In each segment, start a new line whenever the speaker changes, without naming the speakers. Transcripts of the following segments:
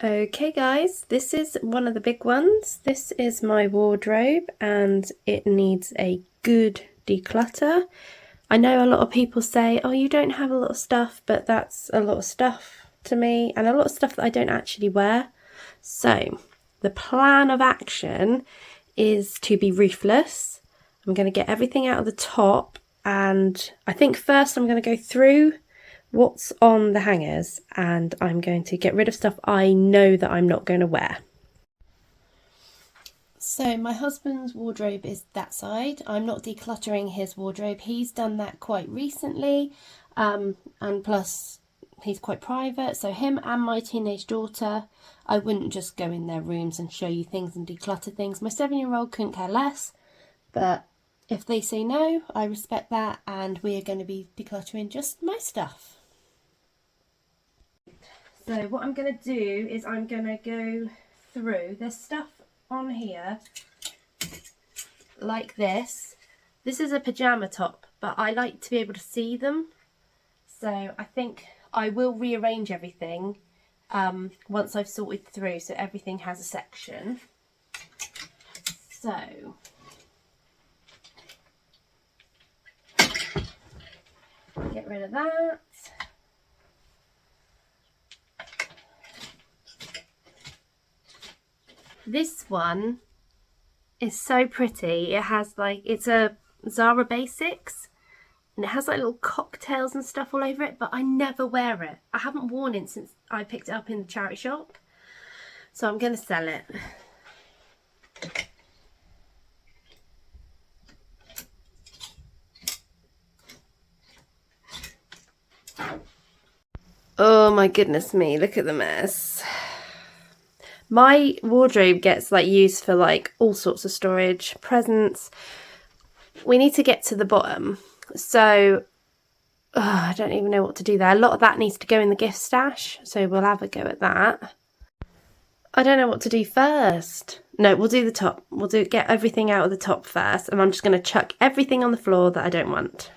Okay guys, this is one of the big ones. This is my wardrobe and it needs a good declutter. I know a lot of people say, oh, you don't have a lot of stuff, but that's a lot of stuff to me and a lot of stuff that I don't actually wear. So the plan of action is to be ruthless. I'm going to get everything out of the top, and I think first I'm going to go through what's on the hangers and I'm going to get rid of stuff I know that I'm not going to wear. So my husband's wardrobe is that side. I'm not decluttering his wardrobe. He's done that quite recently, and plus he's quite private, so him and my teenage daughter, I wouldn't just go in their rooms and show you things and declutter things. My 7-year-old couldn't care less, but if they say no, I respect that, and we are going to be decluttering just my stuff. So what I'm going to do is I'm going to go through, there's stuff on here like this. This is a pyjama top, but I like to be able to see them. So I think I will rearrange everything once I've sorted through, so everything has a section. So get rid of that. This one is so pretty. It has like, it's a Zara Basics and it has like little cocktails and stuff all over it, but I never wear it. I haven't worn it since I picked it up in the charity shop, so I'm going to sell it. Oh my goodness me, look at the mess. My wardrobe gets like used for like all sorts of storage, presents. We need to get to the bottom. So I don't even know what to do there. A lot of that needs to go in the gift stash, so we'll have a go at that. I don't know what to do first. No, we'll do the top. We'll get everything out of the top first, and I'm just going to chuck everything on the floor that I don't want.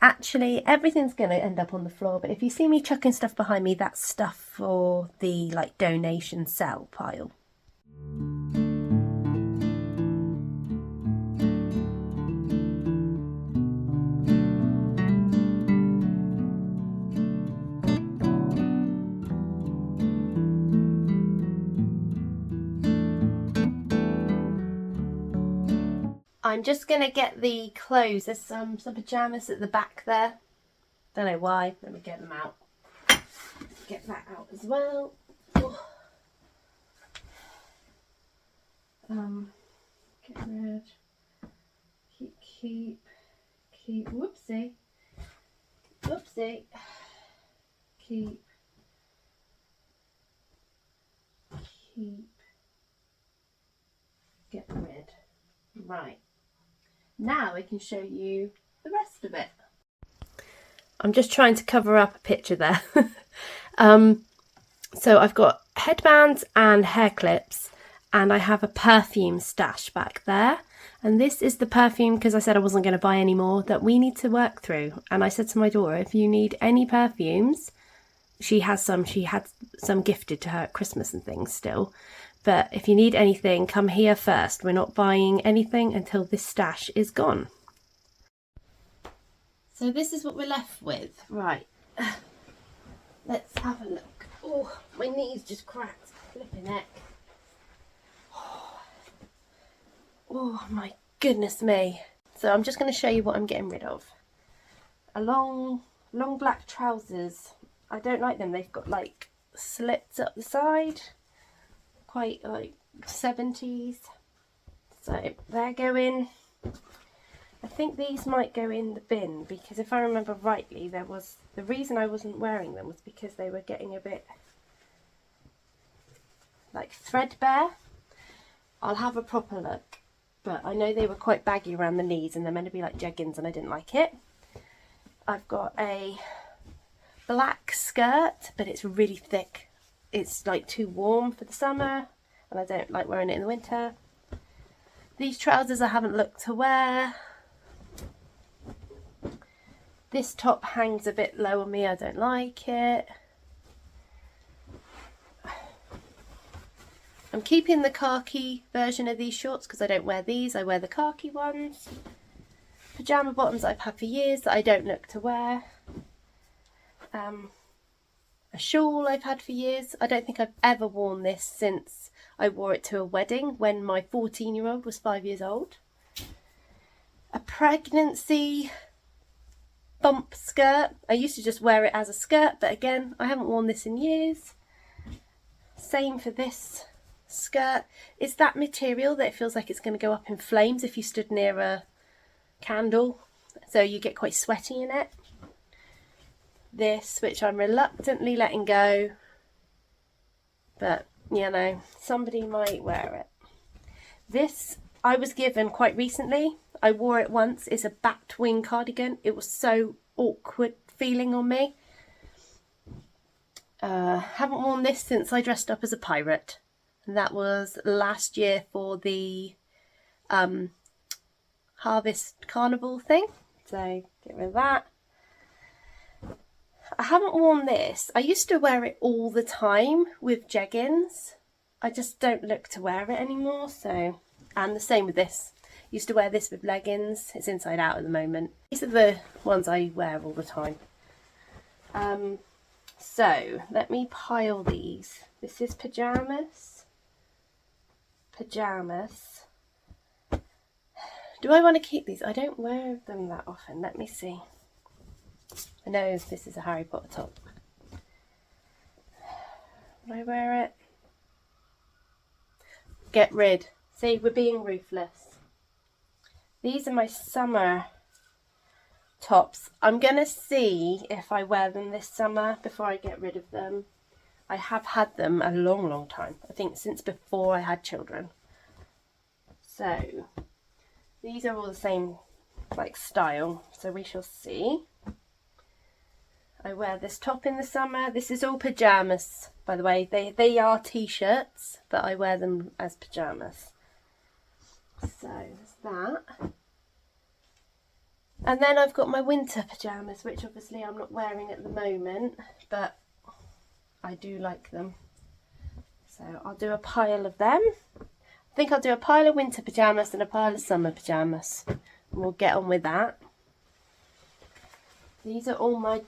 Actually, everything's going to end up on the floor, but if you see me chucking stuff behind me, that's stuff for the like donation sell pile. I'm just going to get the clothes. There's some pyjamas at the back there. Don't know why. Let me get them out. Get that out as well. Oh. Get rid. Keep. Whoopsie. Keep. Get rid. Right. Now I can show you the rest of it. I'm just trying to cover up a picture there. So I've got headbands and hair clips, and I have a perfume stash back there. And this is the perfume, because I said I wasn't going to buy any more, that we need to work through. And I said to my daughter, if you need any perfumes, she had some gifted to her at Christmas and things still. But if you need anything, come here first. We're not buying anything until this stash is gone. So this is what we're left with. Right. Let's have a look. Oh, my knees just cracked. Flipping heck. Oh my goodness me. So I'm just going to show you what I'm getting rid of. A long black trousers. I don't like them. They've got like slits up the side. Quite like 70s. So they're going. I think these might go in the bin, because if I remember rightly, the reason I wasn't wearing them was because they were getting a bit like threadbare. I'll have a proper look, but I know they were quite baggy around the knees and they're meant to be like jeggings, and I didn't like it. I've got a black skirt, but it's really thick. It's like too warm for the summer, and I don't like wearing it in the winter. These trousers I haven't looked to wear. This top hangs a bit low on me, I don't like it. I'm keeping the khaki version of these shorts because I don't wear these, I wear the khaki ones. Pyjama bottoms I've had for years that I don't look to wear. A shawl I've had for years. I don't think I've ever worn this since I wore it to a wedding when my 14-year-old was 5 years old. A pregnancy bump skirt. I used to just wear it as a skirt, but again, I haven't worn this in years. Same for this skirt. It's that material that it feels like it's going to go up in flames if you stood near a candle, so you get quite sweaty in it. This, which I'm reluctantly letting go, but you know, somebody might wear it. This I was given quite recently. I wore it once. It's a Batwing cardigan. It was so awkward feeling on me. Haven't worn this since I dressed up as a pirate, and that was last year for the Harvest Carnival thing, so get rid of that. I haven't worn this. I used to wear it all the time with jeggings. I just don't look to wear it anymore, so, and the same with this. Used to wear this with leggings. It's inside out at the moment. These are the ones I wear all the time. So let me pile these. This is pyjamas. Pyjamas. Do I want to keep these? I don't wear them that often. Let me see. I know this is a Harry Potter top. Would I wear it? Get rid. See, we're being ruthless. These are my summer tops. I'm going to see if I wear them this summer before I get rid of them. I have had them a long, long time. I think since before I had children. So, these are all the same like style, so we shall see. I wear this top in the summer. This is all pyjamas, by the way. They are t-shirts, but I wear them as pyjamas. So there's that. And then I've got my winter pyjamas, which obviously I'm not wearing at the moment, but I do like them. So I'll do a pile of them. I think I'll do a pile of winter pyjamas and a pile of summer pyjamas. And we'll get on with that. These are all my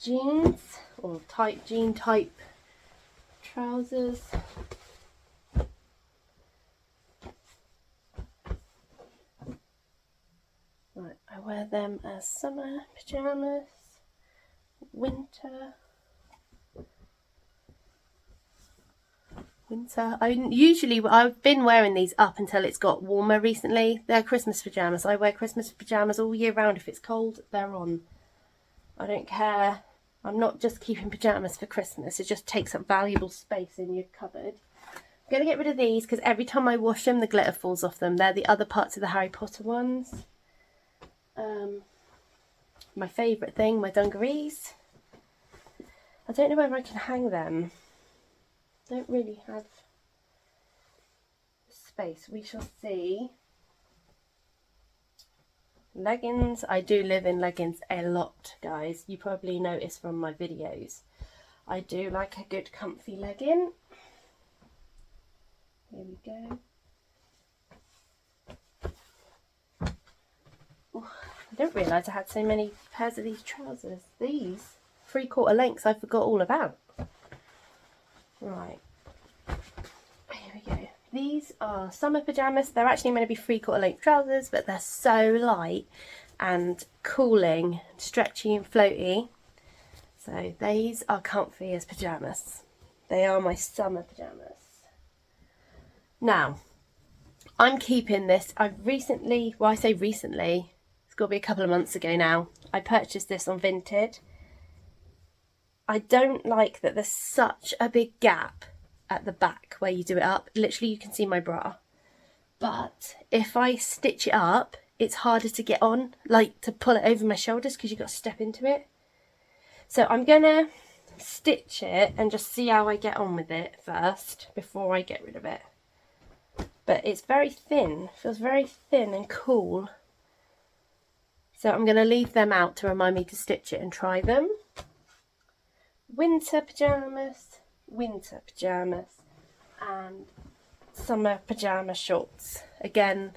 jeans, or jean type trousers. Right, I wear them as summer pyjamas, winter. I've been wearing these up until it's got warmer recently. They're Christmas pyjamas. I wear Christmas pyjamas all year round. If it's cold, they're on. I don't care. I'm not just keeping pyjamas for Christmas. It just takes up valuable space in your cupboard. I'm going to get rid of these because every time I wash them, the glitter falls off them. They're the other parts of the Harry Potter ones. My favourite thing, my dungarees. I don't know whether I can hang them. Don't really have space. We shall see. Leggings. I do live in leggings a lot, guys. You probably noticed from my videos. I do like a good comfy legging. Here we go. Oh, I didn't realise I had so many pairs of these trousers. These 3/4 lengths I forgot all about. Right, here we go. These are summer pyjamas. They're actually meant to be 3/4 length trousers, but they're so light and cooling, stretchy and floaty. So these are comfy as pyjamas. They are my summer pyjamas. Now, I'm keeping this. I've recently, well I say recently, it's got to be a couple of months ago now, I purchased this on Vinted. I don't like that there's such a big gap at the back where you do it up. Literally you can see my bra. But if I stitch it up, it's harder to get on, like to pull it over my shoulders because you've got to step into it. So I'm going to stitch it and just see how I get on with it first before I get rid of it. But it's very thin, feels very thin and cool. So I'm going to leave them out to remind me to stitch it and try them. Winter pyjamas, winter pyjamas. and summer pyjama shorts. Again,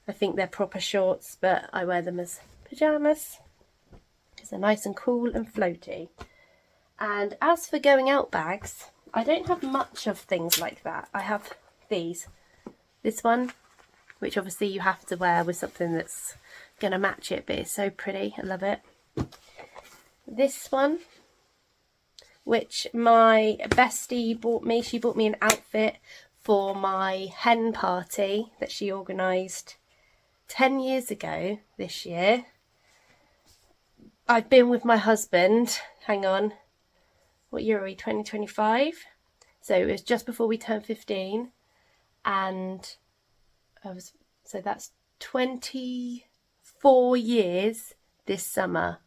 I think they're proper shorts, but I wear them as pyjamas because they're nice and cool and floaty. And as for going out bags, I don't have much of things like that. I have these. This one, which obviously you have to wear with something that's going to match it, but it's so pretty. I love it. This one, which my bestie bought me. She bought me an outfit for my hen party that she organised 10 years ago this year. I've been with my husband, hang on, what year are we, 2025? So it was just before we turned 15, and so that's 24 years this summer.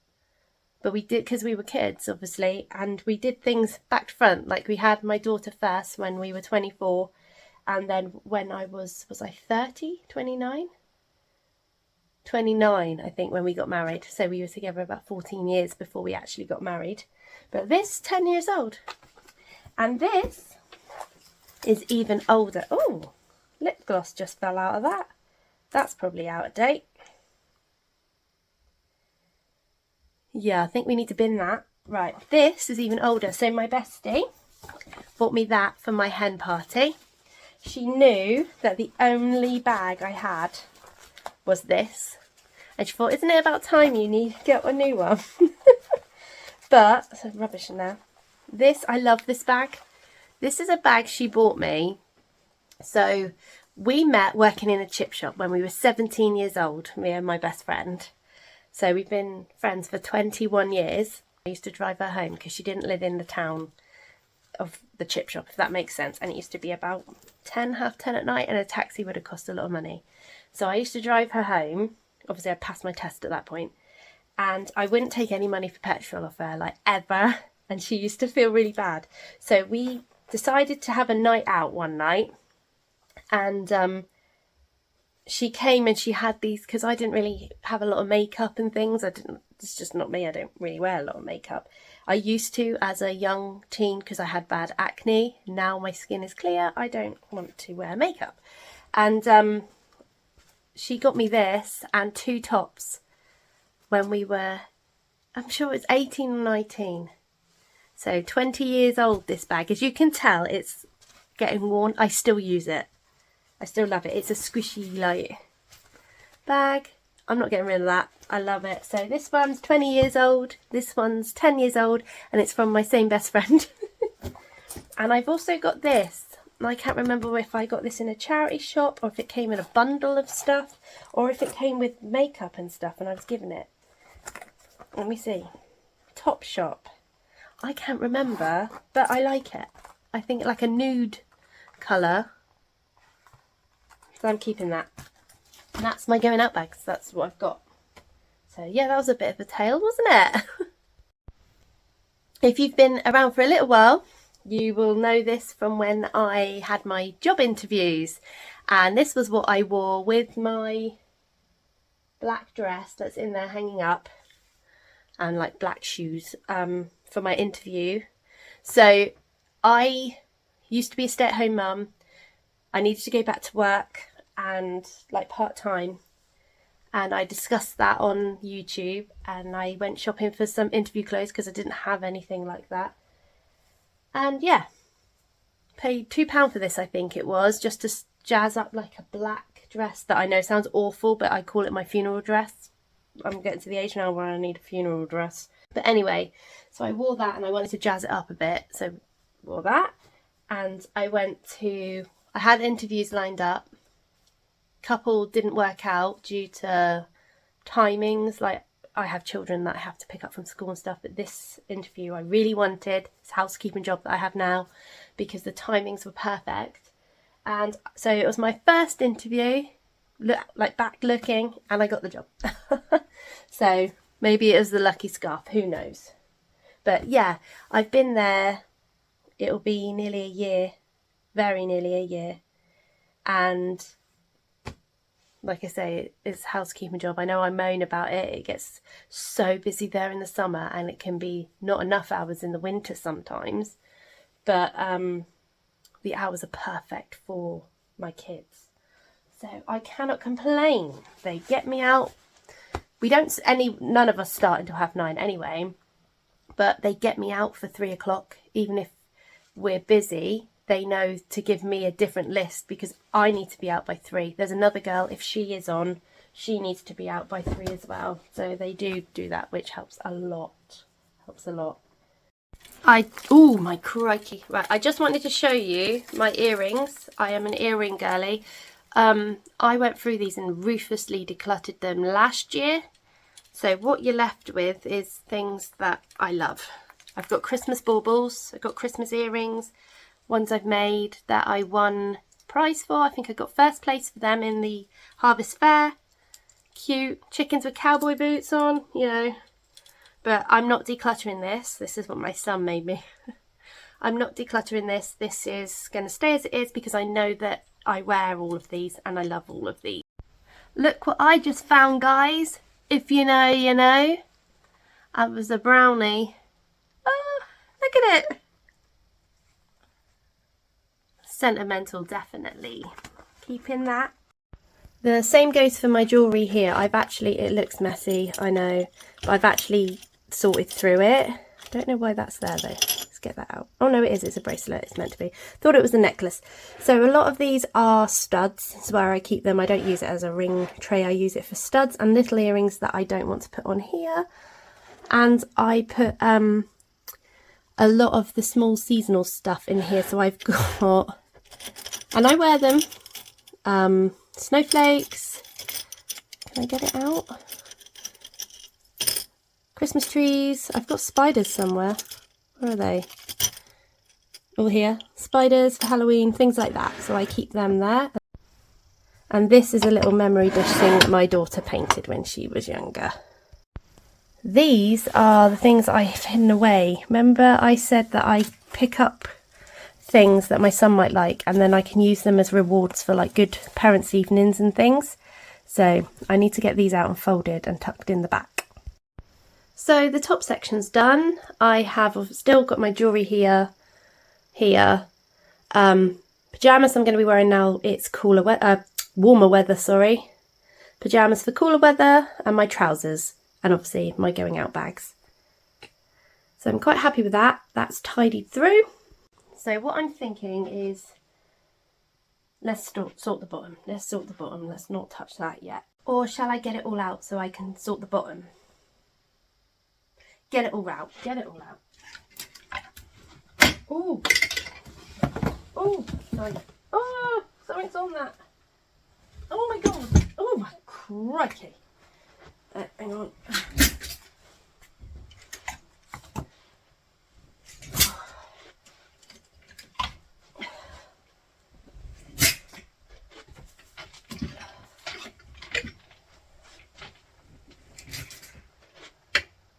But we did, because we were kids, obviously, and we did things back to front. Like, we had my daughter first when we were 24, and then when I was I 30, 29? 29, I think, when we got married. So we were together about 14 years before we actually got married. But this, 10 years old. And this is even older. Oh, lip gloss just fell out of that. That's probably out of date. Yeah, I think we need to bin that. Right, this is even older. So my bestie bought me that for my hen party. She knew that the only bag I had was this. And she thought, isn't it about time you need to get a new one? But, it's rubbish in there. This, I love this bag. This is a bag she bought me. So we met working in a chip shop when we were 17 years old, me and my best friend. So we've been friends for 21 years. I used to drive her home because she didn't live in the town of the chip shop, if that makes sense. And it used to be about 10, half 10 at night, and a taxi would have cost a lot of money. So I used to drive her home. Obviously, I passed my test at that point. And I wouldn't take any money for petrol off her, like, ever. And she used to feel really bad. So we decided to have a night out one night. And she came and she had these, because I didn't really have a lot of makeup and things. It's just not me. I don't really wear a lot of makeup. I used to as a young teen because I had bad acne. Now my skin is clear. I don't want to wear makeup. And she got me this and 2 tops when we were, I'm sure it was 18 or 19. So 20 years old, this bag. As you can tell, it's getting worn. I still use it. I still love it. It's a squishy, light bag. I'm not getting rid of that. I love it. So this one's 20 years old. This one's 10 years old. And it's from my same best friend. And I've also got this. I can't remember if I got this in a charity shop or if it came in a bundle of stuff or if it came with makeup and stuff and I was given it. Let me see. Topshop. I can't remember, but I like it. I think like a nude colour. So I'm keeping that. And that's my going out bag, so that's what I've got. So yeah, that was a bit of a tale, wasn't it? If you've been around for a little while, you will know this from when I had my job interviews. And this was what I wore with my black dress that's in there hanging up. And like black shoes for my interview. So I used to be a stay-at-home mum. I needed to go back to work and like part-time, and I discussed that on YouTube, and I went shopping for some interview clothes because I didn't have anything like that. And yeah, paid £2 for this, I think it was, just to jazz up like a black dress that I know sounds awful, but I call it my funeral dress. I'm getting to the age now where I need a funeral dress. But anyway, so I wore that and I wanted to jazz it up a bit. So wore that, and I had interviews lined up. Couple didn't work out due to timings. Like, I have children that I have to pick up from school and stuff, but this interview I really wanted, this housekeeping job that I have now, because the timings were perfect. And so it was my first interview, back looking, and I got the job. So maybe it was the lucky scarf, who knows. But yeah, I've been there, it'll be nearly a year, very nearly a year. And like I say, it's a housekeeping job. I know I moan about it. It gets so busy there in the summer, and it can be not enough hours in the winter sometimes. But the hours are perfect for my kids. So I cannot complain. They get me out. None of us start until 9:30 anyway, but they get me out for 3 o'clock. Even if we're busy, they know to give me a different list because I need to be out by 3. There's another girl, if she is on, she needs to be out by 3 as well. So they do that, which helps a lot. Helps a lot. Oh my crikey. Right, I just wanted to show you my earrings. I am an earring girly. I went through these and ruthlessly decluttered them last year. So what you're left with is things that I love. I've got Christmas baubles, I've got Christmas earrings, ones I've made that I won prize for. I think I got first place for them in the Harvest Fair. Cute chickens with cowboy boots on, you know. But I'm not decluttering this. This is what my son made me. I'm not decluttering this. This is going to stay as it is because I know that I wear all of these and I love all of these. Look what I just found, guys. If you know, you know. That was a brownie. Oh, look at it. Sentimental, definitely. Keeping that. The same goes for my jewellery here. It looks messy, I know, but I've actually sorted through it. I don't know why that's there though. Let's get that out. Oh no, it's a bracelet. It's meant to be. Thought it was a necklace. So a lot of these are studs. This is where I keep them. I don't use it as a ring tray. I use it for studs and little earrings that I don't want to put on here. And I put a lot of the small seasonal stuff in here. So I've got, and I wear them, snowflakes. Can I get it out? Christmas trees. I've got spiders somewhere. Where are they? All here. Spiders for Halloween, things like that. So I keep them there. And this is a little memory dish thing that my daughter painted when she was younger. These are the things I've hidden away. Remember I said that I pick up things that my son might like and then I can use them as rewards for like good parents' evenings and things. So I need to get these out and folded and tucked in the back. So the top section's done. I have still got my jewellery here. Pyjamas I'm going to be wearing now. It's warmer weather, sorry. Pyjamas for cooler weather and my trousers and obviously my going out bags. So I'm quite happy with that. That's tidied through. So what I'm thinking is let's sort the bottom. Let's sort the bottom. Let's not touch that yet. Or shall I get it all out so I can sort the bottom? Get it all out. Get it all out. Oh. Oh, sorry. Oh, something's on that. Oh my god. Oh my crikey. Hang on.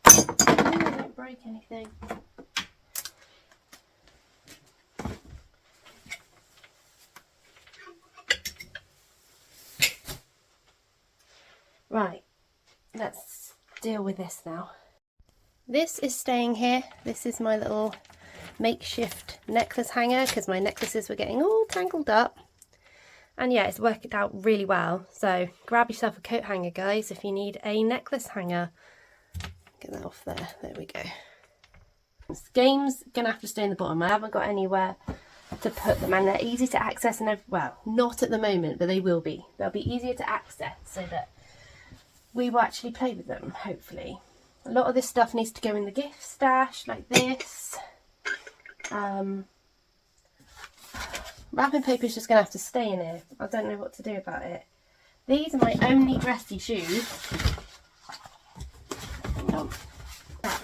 Don't break anything. Right, let's deal with this now. This is staying here. This is my little makeshift necklace hanger because my necklaces were getting all tangled up. And yeah, it's worked out really well. So grab yourself a coat hanger, guys, if you need a necklace hanger. Get that off there. There we go. This game's going to have to stay in the bottom. I haven't got anywhere to put them and they're easy to access and well, not at the moment, but they will be. They'll be easier to access so that we will actually play with them, hopefully. A lot of this stuff needs to go in the gift stash, like this. Wrapping paper is just going to have to stay in here. I don't know what to do about it. These are my only dressy shoes.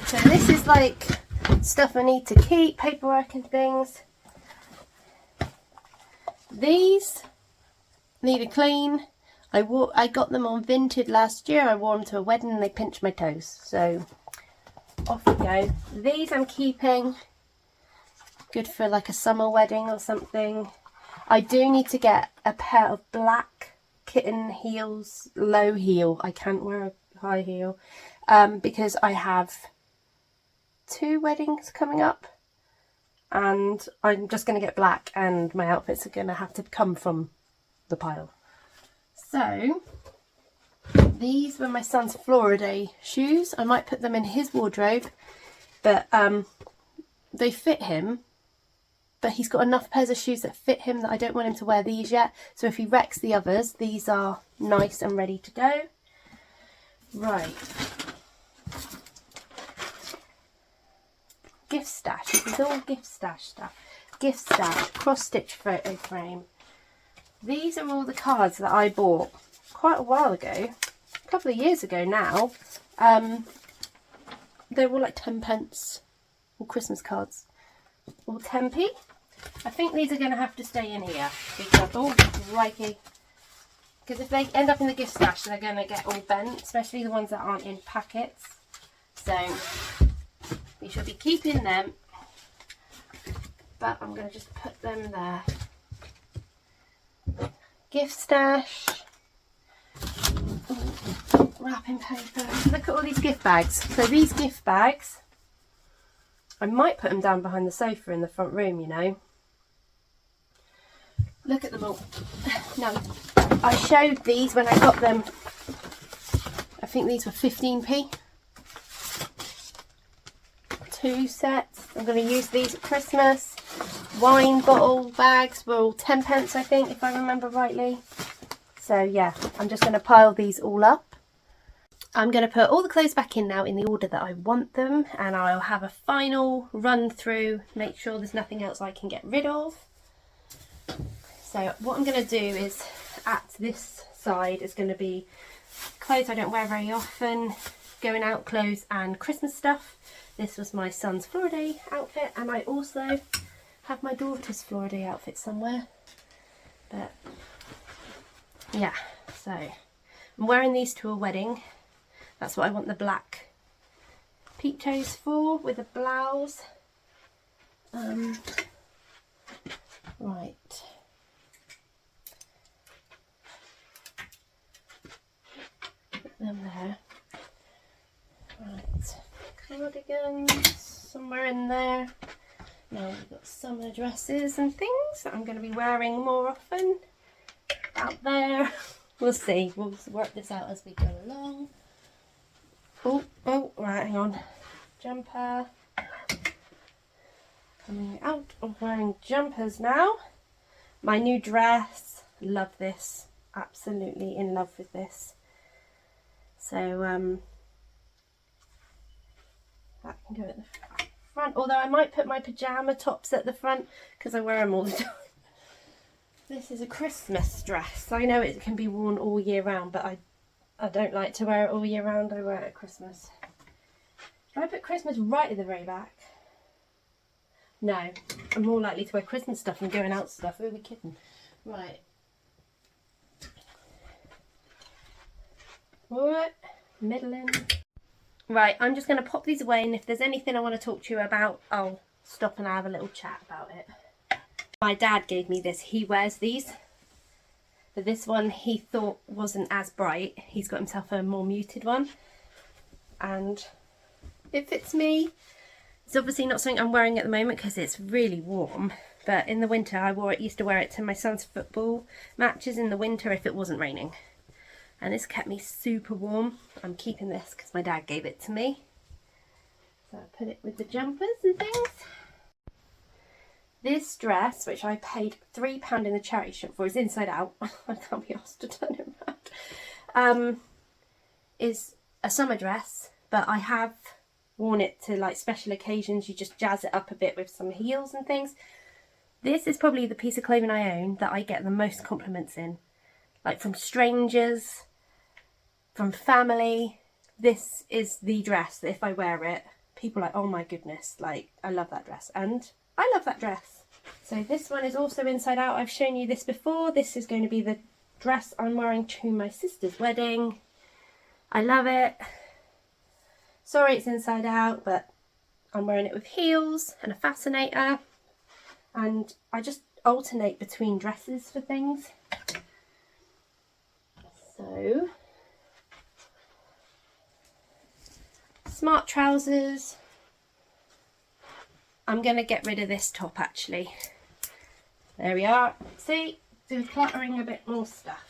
So this is like stuff I need to keep, paperwork and things. These need a clean. I got them on Vinted last year. I wore them to a wedding and they pinched my toes. So off we go. These I'm keeping. Good for like a summer wedding or something. I do need to get a pair of black kitten heels, low heel. I can't wear a high heel because I have 2 weddings coming up. and I'm just going to get black, and my outfits are going to have to come from the pile. So these were my son's Florida shoes. I might put them in his wardrobe, but they fit him, but he's got enough pairs of shoes that fit him that I don't want him to wear these yet. So if he wrecks the others, these are nice and ready to go. Right. Gift stash. This is all gift stash stuff. Gift stash, cross stitch photo frame. These are all the cards that I bought quite a while ago, a couple of years ago now. They were like 10p, all Christmas cards, all 10p. I think these are going to have to stay in here because, oh crikey, because if they end up in the gift stash, they're going to get all bent, especially the ones that aren't in packets. So we should be keeping them, but I'm going to just put them there. Gift stash, wrapping paper. Look at all these gift bags. So these gift bags, I might put them down behind the sofa in the front room, you know. Look at them all. No, I showed these when I got them. I think these were 15p. 2 sets. I'm going to use these at Christmas. Wine bottle bags were all 10p, I think, if I remember rightly. So yeah, I'm just going to pile these all up. I'm going to put all the clothes back in now in the order that I want them, and I'll have a final run through, make sure there's nothing else I can get rid of. So what I'm going to do is, at this side is going to be clothes I don't wear very often, going out clothes and Christmas stuff. This was my son's Florida outfit, and I also have my daughter's Florida outfit somewhere. But yeah, so I'm wearing these to a wedding. That's what I want the black peep toes for, with a blouse. Right. Put them there. Right. Cardigans, somewhere in there. Now we've got summer dresses and things that I'm going to be wearing more often. Out there. We'll see. We'll work this out as we go along. Oh, right, hang on. Jumper. Coming out of wearing jumpers now. My new dress. Love this. Absolutely in love with this. So, that can go at the front. Although I might put my pyjama tops at the front because I wear them all the time. This is a Christmas dress. I know it can be worn all year round, but I don't like to wear it all year round. I wear it at Christmas. Should I put Christmas right at the very back? No, I'm more likely to wear Christmas stuff than going out stuff. Who are we kidding? Right. Alright, middling. Right, I'm just going to pop these away, and if there's anything I want to talk to you about, I'll stop and have a little chat about it. My dad gave me this. He wears these. But this one he thought wasn't as bright. He's got himself a more muted one. And it fits me. It's obviously not something I'm wearing at the moment because it's really warm. But in the winter I used to wear it to my son's football matches in the winter if it wasn't raining. And this kept me super warm. I'm keeping this because my dad gave it to me. So I put it with the jumpers and things. This dress, which I paid £3 in the charity shop for, is inside out. I can't be asked to turn it around. Is a summer dress, but I have worn it to like special occasions. You just jazz it up a bit with some heels and things. This is probably the piece of clothing I own that I get the most compliments in. Like from strangers, from family. This is the dress that if I wear it, people are like, oh my goodness, like I love that dress. And I love that dress. So this one is also inside out. I've shown you this before. This is going to be the dress I'm wearing to my sister's wedding. I love it. Sorry it's inside out, but I'm wearing it with heels and a fascinator. And I just alternate between dresses for things. So, smart trousers. I'm going to get rid of this top actually. There we are. See, decluttering a bit more stuff.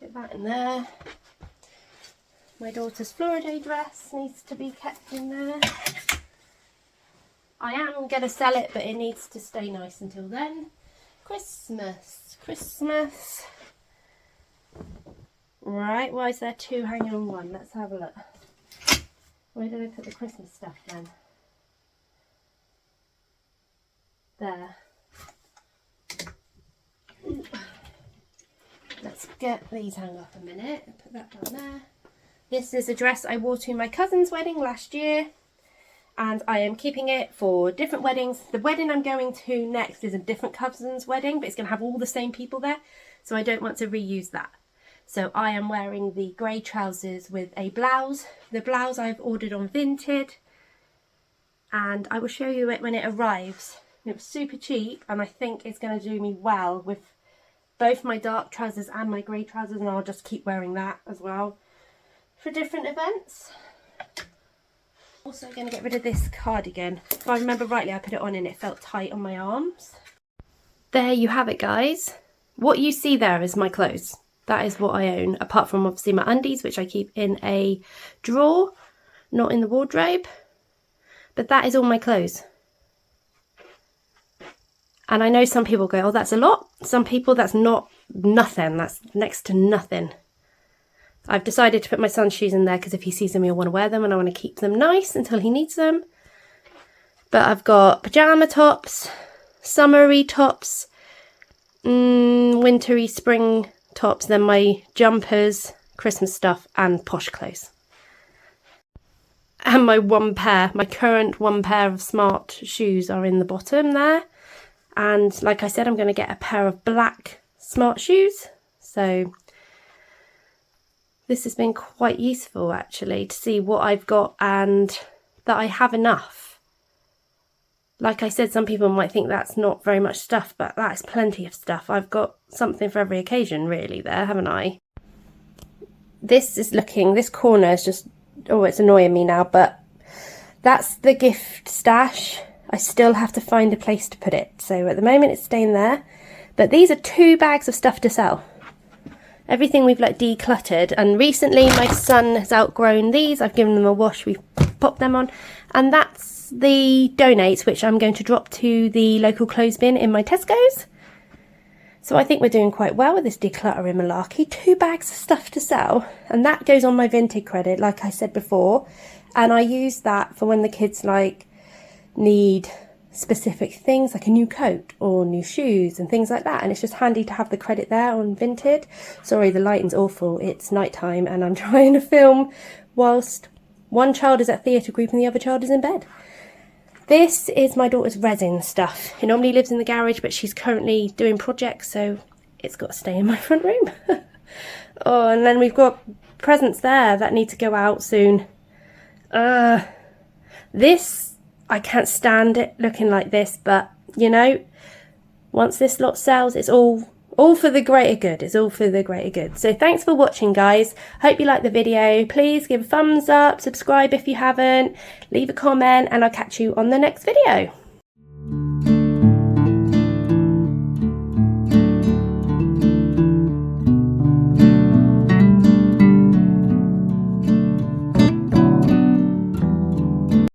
Get that in there. My daughter's Florida dress needs to be kept in there. I am going to sell it, but it needs to stay nice until then. Christmas. Right, why is there two hanging on one? Let's have a look. Where did I put the Christmas stuff then? There. Ooh. Let's get these hung up a minute. Put that down there. This is a dress I wore to my cousin's wedding last year, and I am keeping it for different weddings. The wedding I'm going to next is a different cousin's wedding, but it's going to have all the same people there, so I don't want to reuse that. So I am wearing the grey trousers with a blouse. The blouse I've ordered on Vinted, and I will show you it when it arrives. It was super cheap, and I think it's going to do me well with both my dark trousers and my grey trousers, and I'll just keep wearing that as well for different events. Also going to get rid of this cardigan. If I remember rightly, I put it on and it felt tight on my arms. There you have it, guys. What you see there is my clothes. That is what I own, apart from obviously my undies, which I keep in a drawer, not in the wardrobe. But that is all my clothes. And I know some people go, oh, that's a lot. Some people, that's not nothing. That's next to nothing. I've decided to put my son's shoes in there because if he sees them, he'll want to wear them, and I want to keep them nice until he needs them. But I've got pyjama tops, summery tops, wintry spring tops, then my jumpers, Christmas stuff, and posh clothes. And my current one pair of smart shoes are in the bottom there. And like I said, I'm going to get a pair of black smart shoes. So this has been quite useful actually to see what I've got and that I have enough. Like I said, some people might think that's not very much stuff, but that's plenty of stuff. I've got something for every occasion really there, haven't I? This corner is just, oh, it's annoying me now, but that's the gift stash. I still have to find a place to put it. So at the moment it's staying there, but these are 2 bags of stuff to sell. Everything we've like decluttered, and recently my son has outgrown these. I've given them a wash, we've popped them on, and that's the donates, which I'm going to drop to the local clothes bin in my Tesco's. So I think we're doing quite well with this decluttering malarkey. 2 bags of stuff to sell, and that goes on my Vinted credit, like I said before, and I use that for when the kids like need specific things like a new coat or new shoes and things like that, and it's just handy to have the credit there on Vinted. Sorry, the lighting's awful, it's night time and I'm trying to film whilst one child is at theatre group and the other child is in bed. This is my daughter's resin stuff. It normally lives in the garage, but she's currently doing projects, so it's got to stay in my front room. Oh, and then we've got presents there that need to go out soon. This, I can't stand it looking like this, but you know, once this lot sells, it's all for the greater good. It's all for the greater good. So thanks for watching, guys. Hope you liked the video. Please give a thumbs up, subscribe if you haven't, leave a comment, and I'll catch you on the next video.